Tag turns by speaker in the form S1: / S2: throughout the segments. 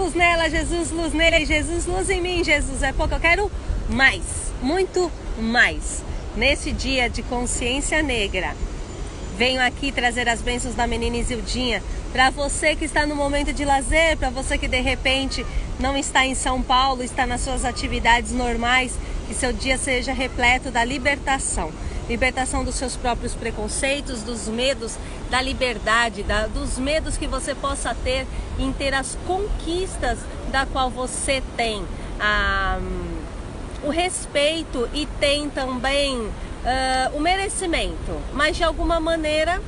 S1: Luz nela, Jesus, luz nele, Jesus, luz em mim, Jesus é pouco. Eu quero mais, muito mais. Nesse dia de consciência negra, venho aqui trazer as bênçãos da menina Isildinha para você que está no momento de lazer, para você que de repente não está em São Paulo, está nas suas atividades normais, que seu dia seja repleto da libertação. Libertação dos seus próprios preconceitos, dos medos, da liberdade, dos medos que você possa ter em ter as conquistas da qual você tem o respeito e tem também o merecimento, mas de alguma maneira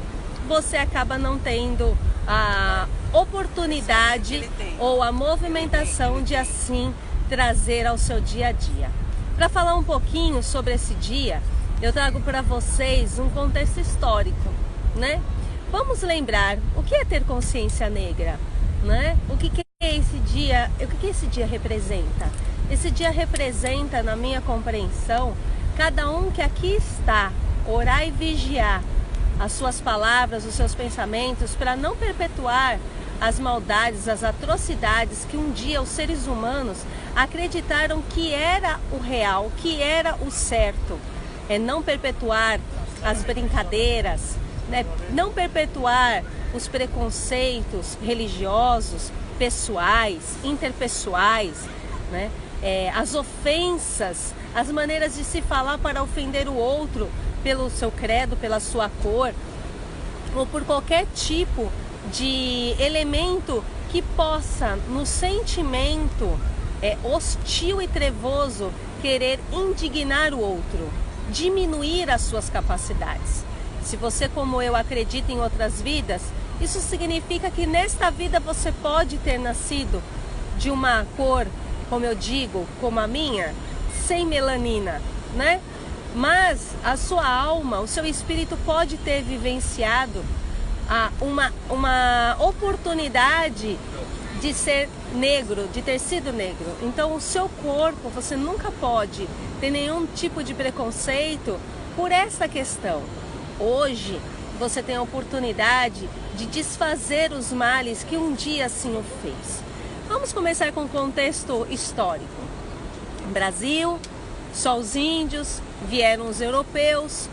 S1: você acaba não tendo a oportunidade ou a movimentação de assim trazer ao seu dia a dia. Para falar um pouquinho sobre esse dia, eu trago para vocês um contexto histórico, né? Vamos lembrar o que é ter consciência negra, né? O que é esse dia? O que esse dia representa? Esse dia representa, na minha compreensão, cada um que aqui está, orar e vigiar as suas palavras, os seus pensamentos, para não perpetuar as maldades, as atrocidades que um dia os seres humanos acreditaram que era o real, que era o certo. É não perpetuar as brincadeiras, né? Não perpetuar os preconceitos religiosos, pessoais, interpessoais, né? As ofensas, as maneiras de se falar para ofender o outro pelo seu credo, pela sua cor, ou por qualquer tipo de elemento que possa, no sentimento hostil e trevoso, querer indignar o outro, diminuir as suas capacidades. Se você, como eu, acredita em outras vidas, isso significa que nesta vida você pode ter nascido de uma cor, como eu digo, como a minha, sem melanina, né? Mas a sua alma, o seu espírito pode ter vivenciado uma oportunidade de ser negro, de ter sido negro. Então o seu corpo, você nunca pode ter nenhum tipo de preconceito por essa questão. Hoje você tem a oportunidade de desfazer os males que um dia assim o fez. Vamos começar com o contexto histórico. Brasil, só os índios, vieram os europeus,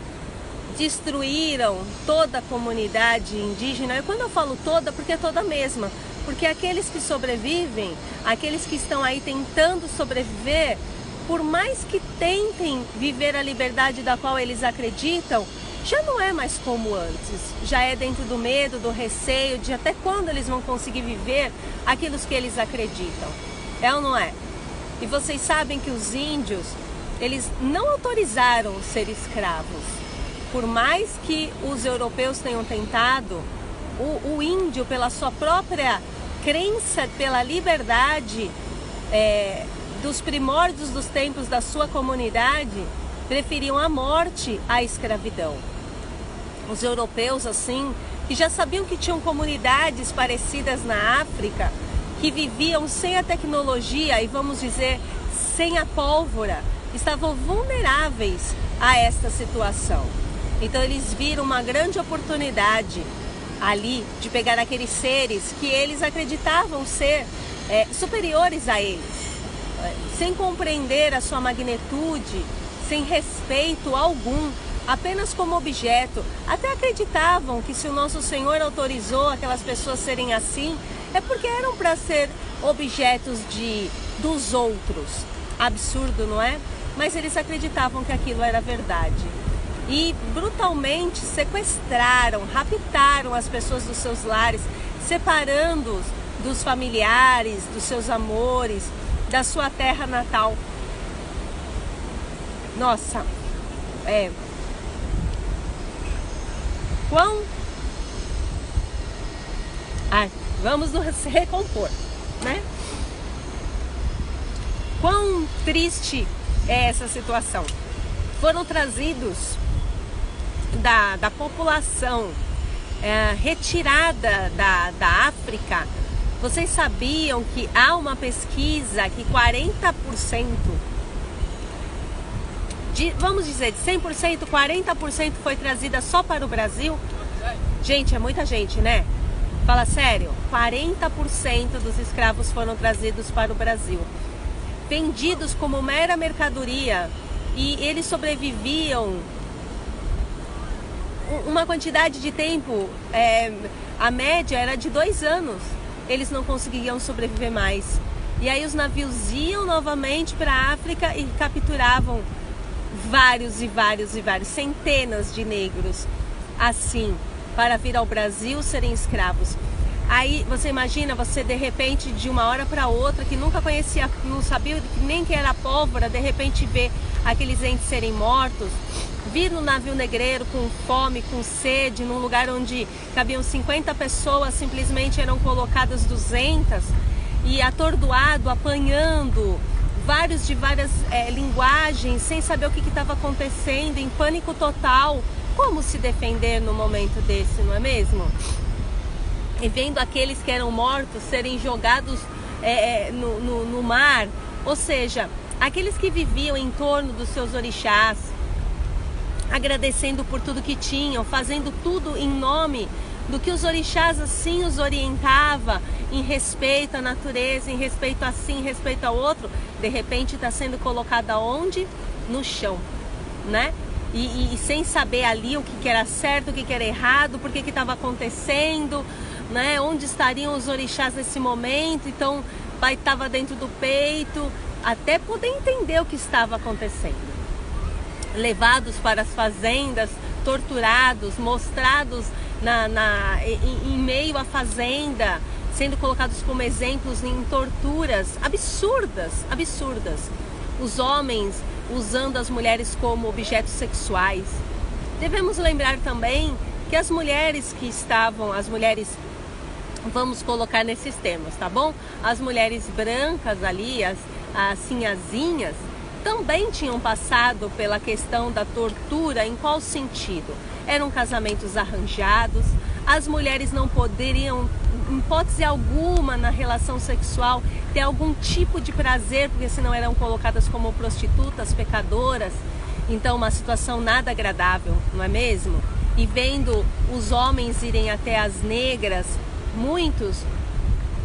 S1: destruíram toda a comunidade indígena. E quando eu falo toda, porque é toda mesma. Porque aqueles que sobrevivem, aqueles que estão aí tentando sobreviver, por mais que tentem viver a liberdade da qual eles acreditam, já não é mais como antes. Já é dentro do medo, do receio, de até quando eles vão conseguir viver aquilo que eles acreditam. É ou não é? E vocês sabem que os índios, eles não autorizaram ser escravos. Por mais que os europeus tenham tentado, o índio, pela sua própria crença pela liberdade dos primórdios dos tempos da sua comunidade, preferiam a morte à escravidão. Os europeus, assim, que já sabiam que tinham comunidades parecidas na África, que viviam sem a tecnologia e, vamos dizer, sem a pólvora, estavam vulneráveis a esta situação. Então eles viram uma grande oportunidade ali de pegar aqueles seres que eles acreditavam ser superiores a eles, sem compreender a sua magnitude, sem respeito algum, apenas como objeto. Até acreditavam que se o nosso Senhor autorizou aquelas pessoas serem assim, é porque eram para ser objetos dos outros. Absurdo, não é? Mas eles acreditavam que aquilo era verdade. E brutalmente sequestraram, raptaram as pessoas dos seus lares, separando-os dos familiares, dos seus amores, da sua terra natal. Nossa, vamos nos recompor, né? Quão triste é essa situação. Foram trazidos da população retirada da África. Vocês sabiam que há uma pesquisa que 40%, vamos dizer, de 100%, 40% foi trazida só para o Brasil? Gente, é muita gente, né? Fala sério, 40% dos escravos foram trazidos para o Brasil, vendidos como mera mercadoria, e eles sobreviviam uma quantidade de tempo, a média era de 2 anos, eles não conseguiam sobreviver mais. E aí os navios iam novamente para a África e capturavam vários, centenas de negros, assim, para vir ao Brasil serem escravos. Aí você imagina, você de repente, de uma hora para outra, que nunca conhecia, não sabia nem que era pólvora, de repente vê aqueles entes serem mortos, vir no navio negreiro com fome, com sede, num lugar onde cabiam 50 pessoas, simplesmente eram colocadas 200, e atordoado, apanhando, várias linguagens, sem saber o que estava acontecendo, em pânico total. Como se defender no momento desse, não é mesmo? E vendo aqueles que eram mortos serem jogados no mar, ou seja, aqueles que viviam em torno dos seus orixás, agradecendo por tudo que tinham, fazendo tudo em nome do que os orixás assim os orientava, em respeito à natureza, em respeito a si, em respeito ao outro, de repente está sendo colocada onde? No chão, né? E sem saber ali o que era certo, o que era errado, por que estava acontecendo, né? Onde estariam os orixás nesse momento. Então, o pai estava dentro do peito, até poder entender o que estava acontecendo. Levados para as fazendas, torturados, mostrados em meio à fazenda, sendo colocados como exemplos em torturas absurdas. Os homens usando as mulheres como objetos sexuais. Devemos lembrar também que as mulheres vamos colocar nesses termos, tá bom? As mulheres brancas ali, as sinhazinhas, também tinham passado pela questão da tortura. Em qual sentido? Eram casamentos arranjados, as mulheres não poderiam, em hipótese alguma, na relação sexual, ter algum tipo de prazer, porque senão eram colocadas como prostitutas, pecadoras. Então, uma situação nada agradável, não é mesmo? E vendo os homens irem até as negras, muitos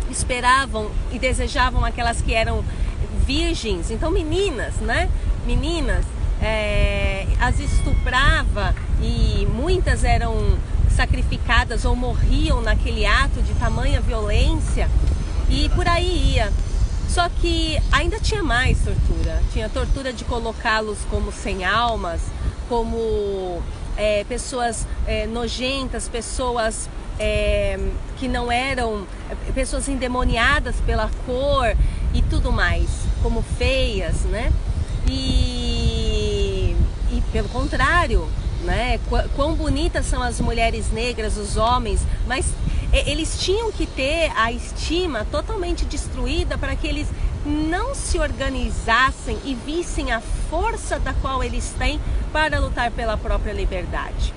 S1: esperavam e desejavam aquelas que eram virgens, então meninas, né? Meninas, as estuprava, e muitas eram sacrificadas ou morriam naquele ato de tamanha violência, e por aí ia. Só que ainda tinha mais tortura. Tinha tortura de colocá-los como sem almas, como pessoas nojentas, pessoas que não eram, pessoas endemoniadas pela cor e tudo mais, como feias, né? E pelo contrário, né? Quão bonitas são as mulheres negras, os homens, mas eles tinham que ter a estima totalmente destruída para que eles não se organizassem e vissem a força da qual eles têm para lutar pela própria liberdade.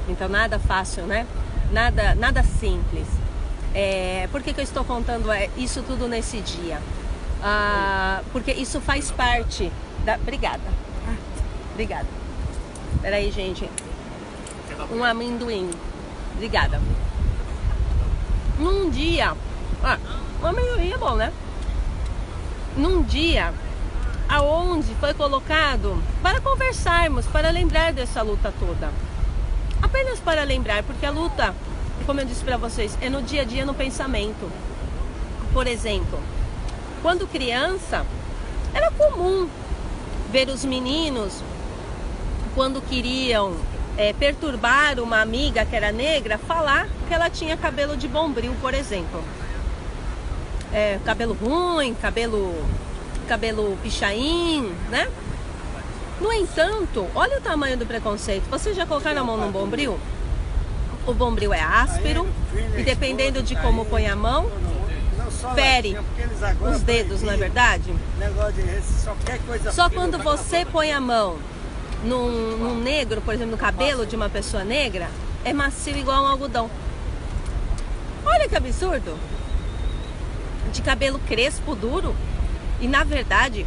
S1: Então nada fácil, né? Nada simples. Por que eu estou contando isso tudo nesse dia? Porque isso faz parte da... Obrigada. Peraí, gente. Um amendoim. Obrigada. Num dia... um amendoim é bom, né? Num dia aonde foi colocado para conversarmos, para lembrar dessa luta toda. Apenas para lembrar, porque a luta, como eu disse para vocês, é no dia a dia, no pensamento. Por exemplo, quando criança, era comum ver os meninos, quando queriam perturbar uma amiga que era negra, falar que ela tinha cabelo de bombril, por exemplo. Cabelo ruim, cabelo pichain, né? No entanto, olha o tamanho do preconceito. Você já colocaram a mão num bombril? O bombril é áspero e dependendo de como põe a mão, fere os dedos, não é verdade? Só quando você põe a mão num negro, por exemplo, no cabelo de uma pessoa negra, é macio igual um algodão. Olha que absurdo! De cabelo crespo, duro, e na verdade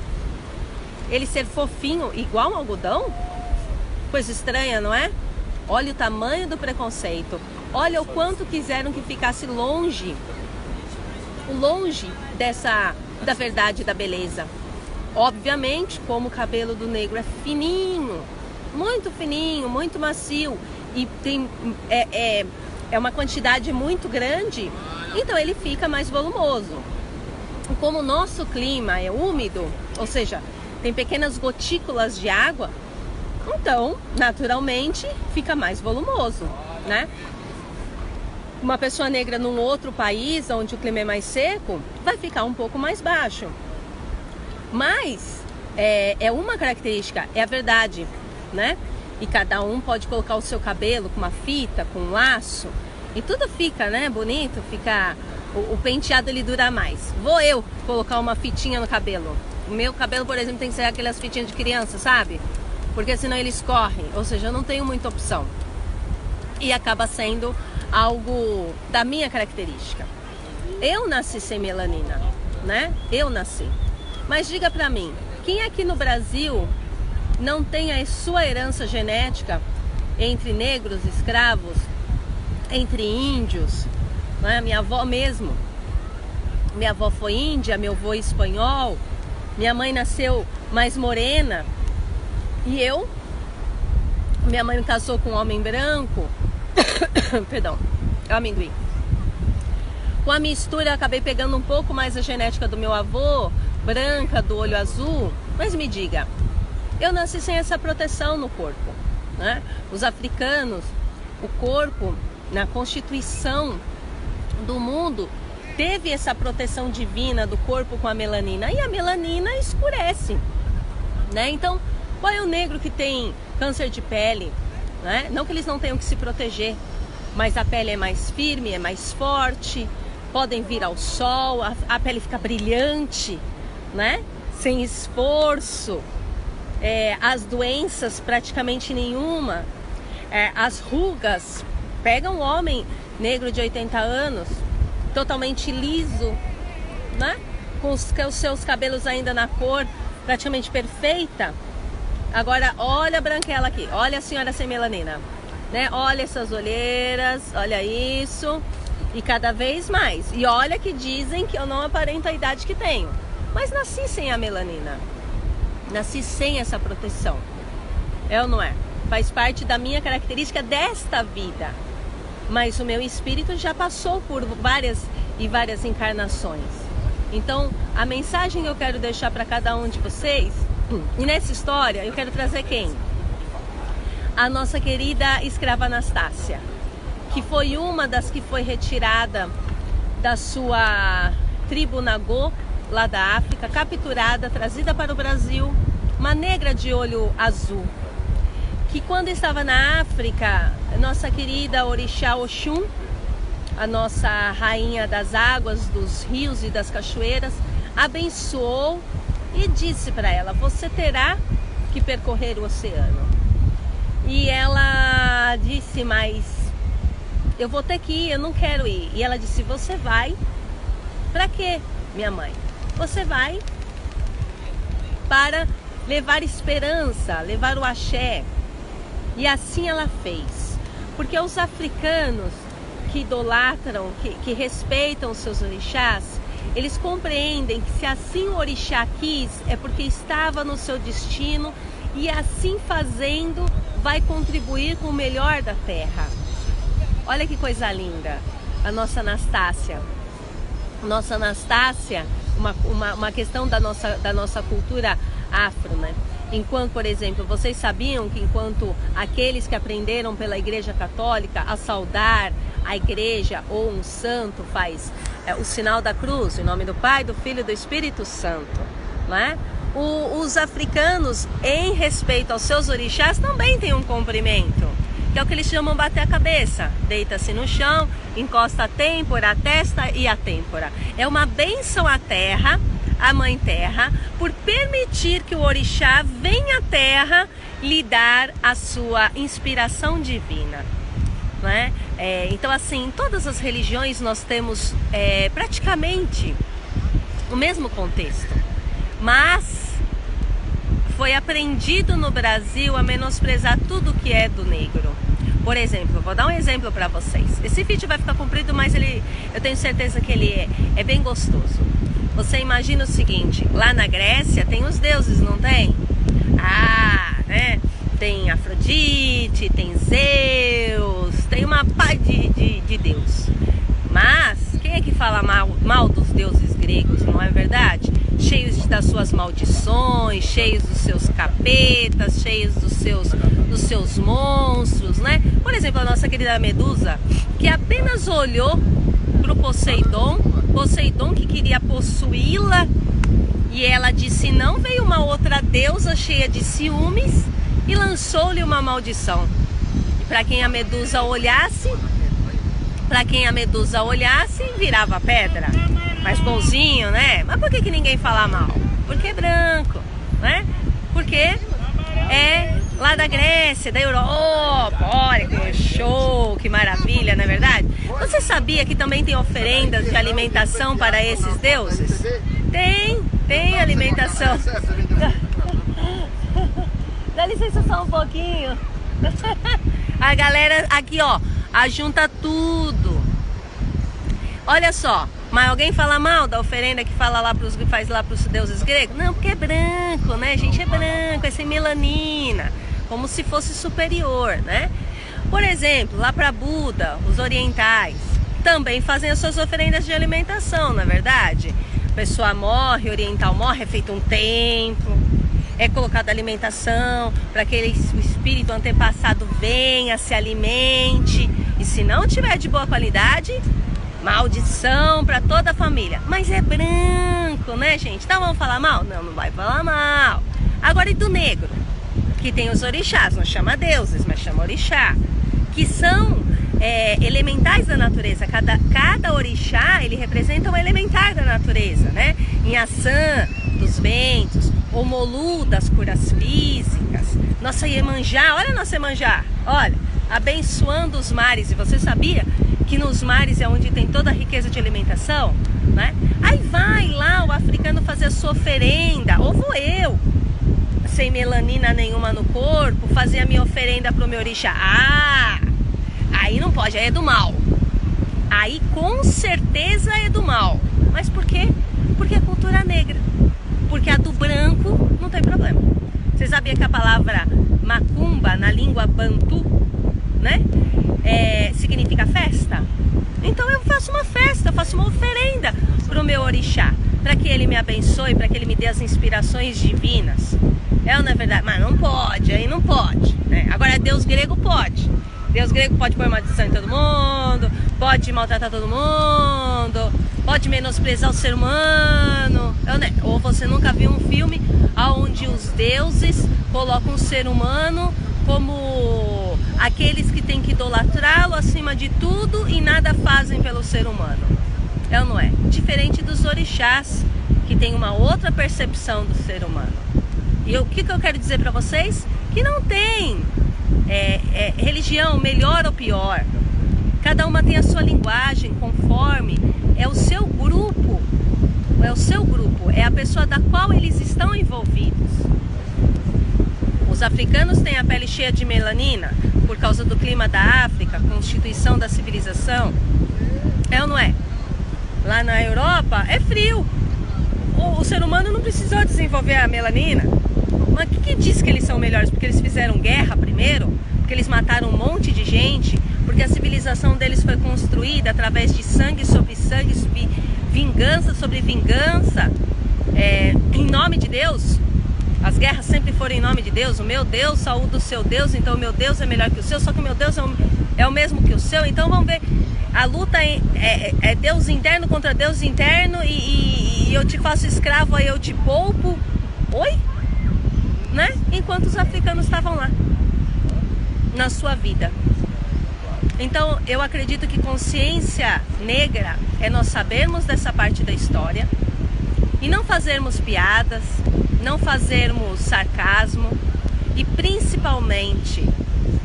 S1: ele ser fofinho igual um algodão? Coisa estranha, não é? Olha o tamanho do preconceito. Olha o quanto quiseram que ficasse longe da verdade da beleza. Obviamente, como o cabelo do negro é fininho, muito macio e é uma quantidade muito grande, então ele fica mais volumoso. Como o nosso clima é úmido, ou seja, tem pequenas gotículas de água, então naturalmente fica mais volumoso, né? Uma pessoa negra num outro país onde o clima é mais seco vai ficar um pouco mais baixo. Mas é uma característica, é a verdade, né? E cada um pode colocar o seu cabelo com uma fita, com um laço, e tudo fica, né, bonito, fica... O penteado ele dura mais. Vou eu colocar uma fitinha no cabelo. O meu cabelo, por exemplo, tem que ser aquelas fitinhas de criança, sabe? Porque senão ele escorre, ou seja, eu não tenho muita opção. E acaba sendo algo da minha característica. Eu nasci sem melanina, né? Eu nasci. Mas diga pra mim, quem aqui no Brasil não tem a sua herança genética entre negros, escravos, entre índios, né? Minha avó mesmo. Minha avó foi índia, meu avô espanhol. Minha mãe nasceu mais morena. E minha mãe me casou com um homem branco. Perdão, é o amendoim. Com a mistura eu acabei pegando um pouco mais a genética do meu avô, branca, do olho azul. Mas me diga, eu nasci sem essa proteção no corpo, né? Os africanos, o corpo, na constituição do mundo, teve essa proteção divina do corpo com a melanina. E a melanina escurece, né? Então, qual é o negro que tem câncer de pele? Né? Não que eles não tenham que se proteger, mas a pele é mais firme, é mais forte, podem vir ao sol, a pele fica brilhante, né? Sem esforço, as doenças praticamente nenhuma, as rugas. Pega um homem negro de 80 anos, totalmente liso, né? Com os seus cabelos ainda na cor praticamente perfeita. Agora olha a branquela aqui, olha a senhora sem melanina, né? Olha essas olheiras, olha isso, e cada vez mais. E olha que dizem que eu não aparento a idade que tenho, mas nasci sem a melanina, nasci sem essa proteção. É ou não é? Faz parte da minha característica desta vida. Mas o meu espírito já passou por várias encarnações. Então, a mensagem que eu quero deixar para cada um de vocês, e nessa história eu quero trazer quem? A nossa querida escrava Anastácia, que foi uma das que foi retirada da sua tribo Nagô, lá da África, capturada, trazida para o Brasil, uma negra de olho azul, que quando estava na África, nossa querida orixá Oxum, a nossa rainha das águas, dos rios e das cachoeiras, abençoou e disse para ela: você terá que percorrer o oceano. E ela disse: mas eu vou ter que ir, eu não quero ir. E ela disse: você vai. Para quê, minha mãe? Você vai para levar esperança, levar o axé. E assim ela fez. Porque os africanos que idolatram, que respeitam os seus orixás, eles compreendem que se assim o orixá quis, é porque estava no seu destino, e assim fazendo vai contribuir com o melhor da terra. Olha que coisa linda, a nossa Anastácia. Nossa Anastácia, uma questão da nossa cultura afro, né? Enquanto, por exemplo, vocês sabiam que enquanto aqueles que aprenderam pela Igreja Católica a saudar a igreja ou um santo faz o sinal da cruz, em nome do Pai, do Filho e do Espírito Santo, né? Os africanos, em respeito aos seus orixás, também têm um cumprimento, que é o que eles chamam bater a cabeça. Deita-se no chão, encosta a têmpora, a testa e a têmpora. É uma bênção à terra, a Mãe Terra, por permitir que o orixá venha à terra lhe dar a sua inspiração divina, né? Então, assim, em todas as religiões nós temos praticamente o mesmo contexto, mas foi aprendido no Brasil a menosprezar tudo que é do negro, Por exemplo, vou dar um exemplo para vocês. Esse vídeo vai ficar comprido, mas eu tenho certeza que ele é bem gostoso. Você imagina o seguinte, lá na Grécia tem os deuses, não tem? Né? Tem Afrodite, tem Zeus, tem uma pá de deus. Mas quem é que fala mal dos deuses gregos, não é verdade? Cheios das suas maldições, cheios dos seus capetas, cheios dos seus monstros, né? Por exemplo, a nossa querida Medusa, que apenas olhou para o Poseidon que queria possuí-la, e ela disse não, veio uma outra deusa cheia de ciúmes e lançou-lhe uma maldição. E para quem a Medusa olhasse, virava pedra. Mais bonzinho, né? Mas por que ninguém fala mal? Porque é branco, né? Porque é lá da Grécia, da Europa. Olha que show, que maravilha, não é verdade? Você sabia que também tem oferendas de alimentação para esses deuses? Tem alimentação. Dá licença só um pouquinho. A galera aqui, ó, ajunta tudo. Olha só, mas alguém fala mal da oferenda que faz lá pros deuses gregos? Não, porque é branco, né, gente? É branco, é sem melanina, como se fosse superior, né? Por exemplo, lá para Buda, os orientais também fazem as suas oferendas de alimentação, não é verdade? A pessoa morre, o oriental morre, é feito um templo, é colocada alimentação para que o espírito antepassado venha, se alimente, e se não tiver de boa qualidade, maldição para toda a família. Mas é branco, né, gente? Então vamos falar mal? Não vai falar mal. Agora, e do negro? Que tem os orixás, não chama deuses, mas chama orixá, que são elementais da natureza. Cada orixá, ele representa um elementar da natureza, né? Inhaçã, dos ventos, Omolu, das curas físicas, nossa Iemanjá, olha a nossa Iemanjá, olha, abençoando os mares. E você sabia que nos mares é onde tem toda a riqueza de alimentação, né? Aí vai lá o africano fazer a sua oferenda, ou vou eu, sem melanina nenhuma no corpo, fazer a minha oferenda pro meu orixá. Aí não pode, aí é do mal. Aí com certeza é do mal. Mas por quê? Porque é cultura negra. Porque a do branco não tem problema. Você sabia que a palavra macumba na língua bantu, né, significa festa? Então eu faço uma festa, eu faço uma oferenda pro meu orixá, para que ele me abençoe, para que ele me dê as inspirações divinas. É ou não é verdade? Mas não pode, aí não pode, né? Agora Deus grego pode. Deus grego pode pôr maldição em todo mundo, pode maltratar todo mundo, pode menosprezar o ser humano. Ou você nunca viu um filme onde os deuses colocam o ser humano como aqueles que têm que idolatrá-lo acima de tudo e nada fazem pelo ser humano? É ou não é? Diferente dos orixás, que tem uma outra percepção do ser humano. E o que eu quero dizer para vocês? Que não tem religião melhor ou pior. Cada uma tem a sua linguagem, conforme é o seu grupo, é a pessoa da qual eles estão envolvidos. Os africanos têm a pele cheia de melanina por causa do clima da África, constituição da civilização. É ou não é? Lá na Europa é frio. O ser humano não precisou desenvolver a melanina. Mas o que diz que eles são melhores? Porque eles fizeram guerra primeiro? Porque eles mataram um monte de gente? Porque a civilização deles foi construída através de sangue sobre sangue, vingança sobre vingança, em nome de Deus? As guerras sempre foram em nome de Deus. O meu Deus saúda o seu Deus, então o meu Deus é melhor que o seu, só que o meu Deus é o mesmo que o seu. Então vamos ver, a luta é Deus interno contra Deus interno, e eu te faço escravo, aí eu te poupo. Oi? Né? Enquanto os africanos estavam lá na sua vida. Então eu acredito que consciência negra é nós sabermos dessa parte da história e não fazermos piadas, não fazermos sarcasmo, e principalmente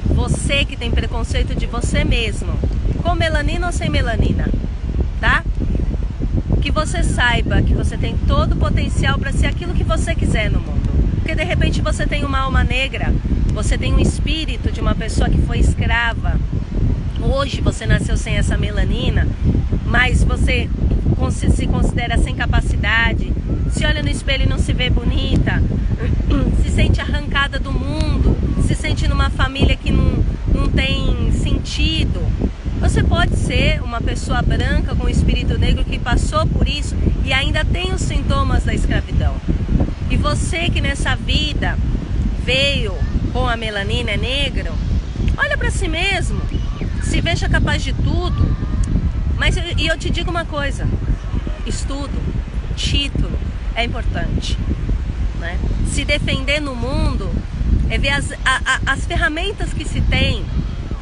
S1: você que tem preconceito de você mesmo, com melanina ou sem melanina, tá? Que você saiba que você tem todo o potencial para ser aquilo que você quiser no mundo. Porque de repente você tem uma alma negra, você tem um espírito de uma pessoa que foi escrava. Hoje você nasceu sem essa melanina, mas você se considera sem capacidade, se olha no espelho e não se vê bonita, se sente arrancada do mundo, se sente numa família que não tem sentido. Você pode ser uma pessoa branca com espírito negro que passou por isso e ainda tem os sintomas da escravidão. E você que nessa vida veio com a melanina, é negro, olha para si mesmo, se veja capaz de tudo. Mas eu te digo uma coisa, estudo, título é importante, né? Se defender no mundo é ver as ferramentas que se tem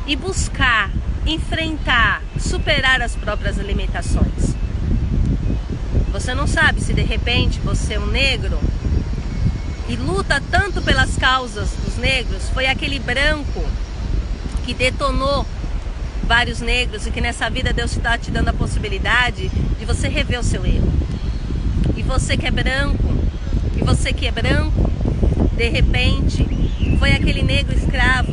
S1: e buscar, enfrentar, superar as próprias limitações. Você não sabe se de repente você é um negro e luta tanto pelas causas dos negros, foi aquele branco que detonou vários negros e que nessa vida Deus está te dando a possibilidade de você rever o seu erro. E você que é branco, de repente foi aquele negro escravo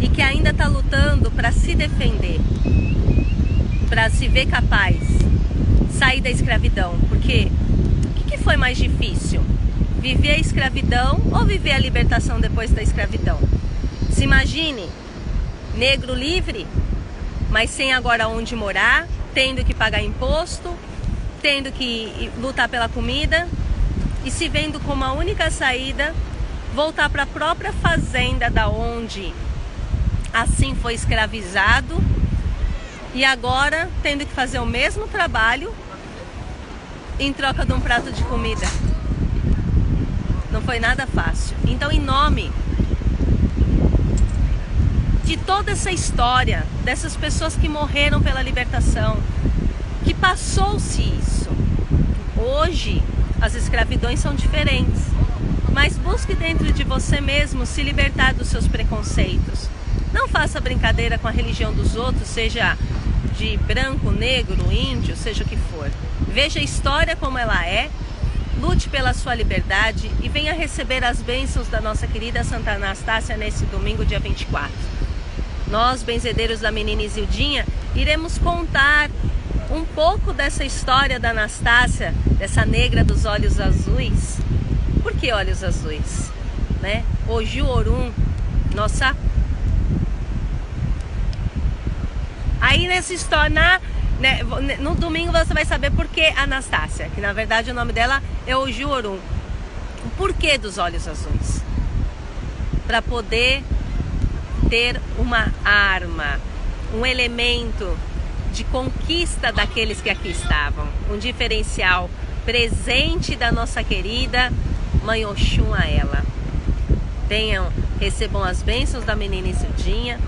S1: e que ainda está lutando para se defender, para se ver capaz, sair da escravidão. Porque o que foi mais difícil? Viver a escravidão ou viver a libertação depois da escravidão? Se imagine, negro livre, mas sem agora onde morar, tendo que pagar imposto, tendo que lutar pela comida e se vendo como a única saída voltar para a própria fazenda da onde assim foi escravizado e agora tendo que fazer o mesmo trabalho em troca de um prato de comida. Não foi nada fácil. Então, em nome de toda essa história, dessas pessoas que morreram pela libertação, que passou-se isso, hoje as escravidões são diferentes, mas busque dentro de você mesmo se libertar dos seus preconceitos. Não faça brincadeira com a religião dos outros, seja de branco, negro, índio, seja o que for. Veja a história como ela é, lute pela sua liberdade e venha receber as bênçãos da nossa querida Santa Anastácia nesse domingo, dia 24. Nós, benzedeiros da menina Isildinha, iremos contar um pouco dessa história da Anastácia, dessa negra dos olhos azuis. Por que olhos azuis? Né? Oju Orum, nossa. Aí nessa história, no domingo você vai saber por que Anastácia, que na verdade o nome dela é Oju Orum. O porquê dos olhos azuis? Para poder ter uma arma, um elemento de conquista daqueles que aqui estavam, um diferencial presente da nossa querida Mãe Oxum a ela. Recebam as bênçãos da menina Isildinha.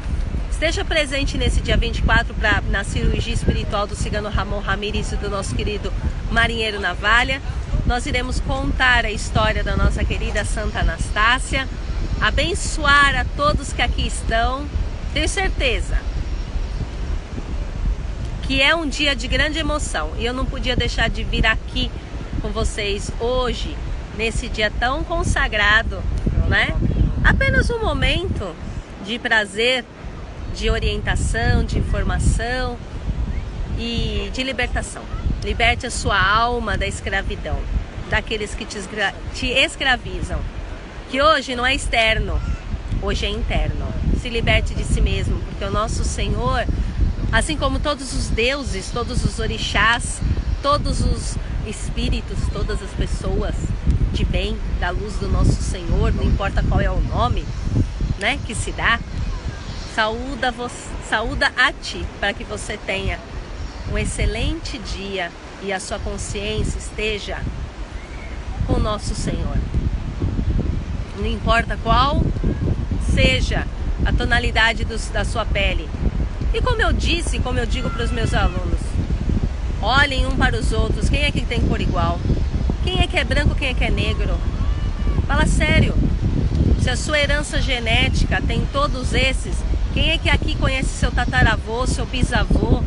S1: Esteja presente nesse dia 24 na cirurgia espiritual do cigano Ramon Ramírez e do nosso querido marinheiro Navalha. Nós iremos contar a história da nossa querida Santa Anastácia, abençoar a todos que aqui estão. Tenho certeza que é um dia de grande emoção e eu não podia deixar de vir aqui com vocês hoje, nesse dia tão consagrado, né? Apenas um momento de prazer, de orientação, de informação e de libertação. Liberte a sua alma da escravidão, daqueles que te escravizam, que hoje não é externo, hoje é interno. Se liberte de si mesmo, porque o nosso Senhor, assim como todos os deuses, todos os orixás, todos os espíritos, todas as pessoas de bem, da luz do nosso Senhor, não importa qual é o nome, né, que se dá, saúda a ti, para que você tenha um excelente dia e a sua consciência esteja com o nosso Senhor. Não importa qual seja a tonalidade da sua pele. E como eu disse, como eu digo para os meus alunos, olhem um para os outros, quem é que tem cor igual? Quem é que é branco, quem é que é negro? Fala sério, se a sua herança genética tem todos esses, quem é que aqui conhece seu tataravô, seu bisavô,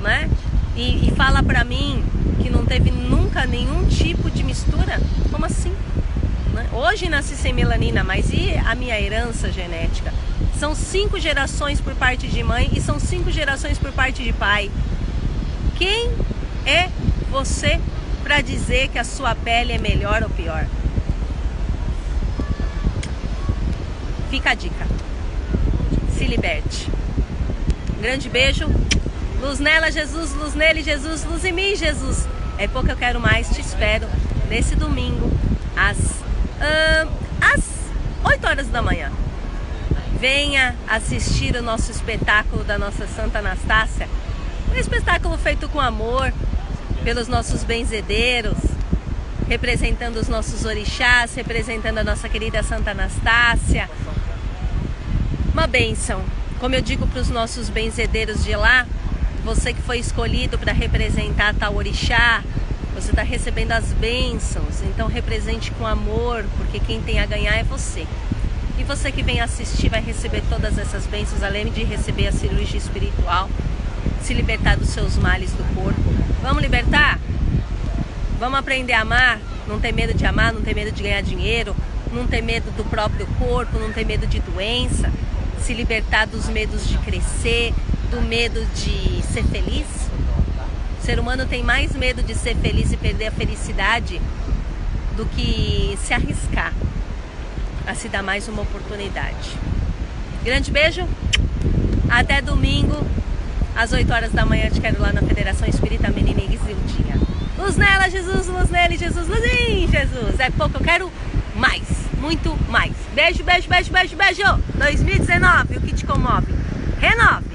S1: né? E fala pra mim que não teve nunca nenhum tipo de mistura? Como assim? né? Hoje nasci sem melanina, mas e a minha herança genética? São 5 gerações por parte de mãe e são 5 gerações por parte de pai. Quem é você para dizer que a sua pele é melhor ou pior? Fica a dica. Se liberte. Grande beijo. Luz nela, Jesus. Luz nele, Jesus. Luz em mim, Jesus. É pouco eu quero mais. Te espero nesse domingo às 8 horas da manhã. Venha assistir o nosso espetáculo da nossa Santa Anastácia. Um espetáculo feito com amor pelos nossos benzedeiros, representando os nossos orixás, representando a nossa querida Santa Anastácia. Uma bênção. Como eu digo para os nossos benzedeiros de lá, você que foi escolhido para representar tal orixá, você está recebendo as bênçãos, então represente com amor, porque quem tem a ganhar é você. E você que vem assistir vai receber todas essas bênçãos, além de receber a cirurgia espiritual, se libertar dos seus males do corpo. Vamos libertar? Vamos aprender a amar? Não ter medo de amar, não ter medo de ganhar dinheiro, não ter medo do próprio corpo, não ter medo de doença, se libertar dos medos de crescer, do medo de ser feliz. O ser humano tem mais medo de ser feliz e perder a felicidade do que se arriscar a se dar mais uma oportunidade. Grande beijo, até domingo às 8 horas da manhã. Te quero lá na Federação Espírita Menina Isildinha. Luz nela, Jesus, luz nele, Jesus, luz em Jesus. É pouco, eu quero mais, muito mais. Beijo, beijo, beijo, beijo, beijo. 2019, o que te comove? Renove.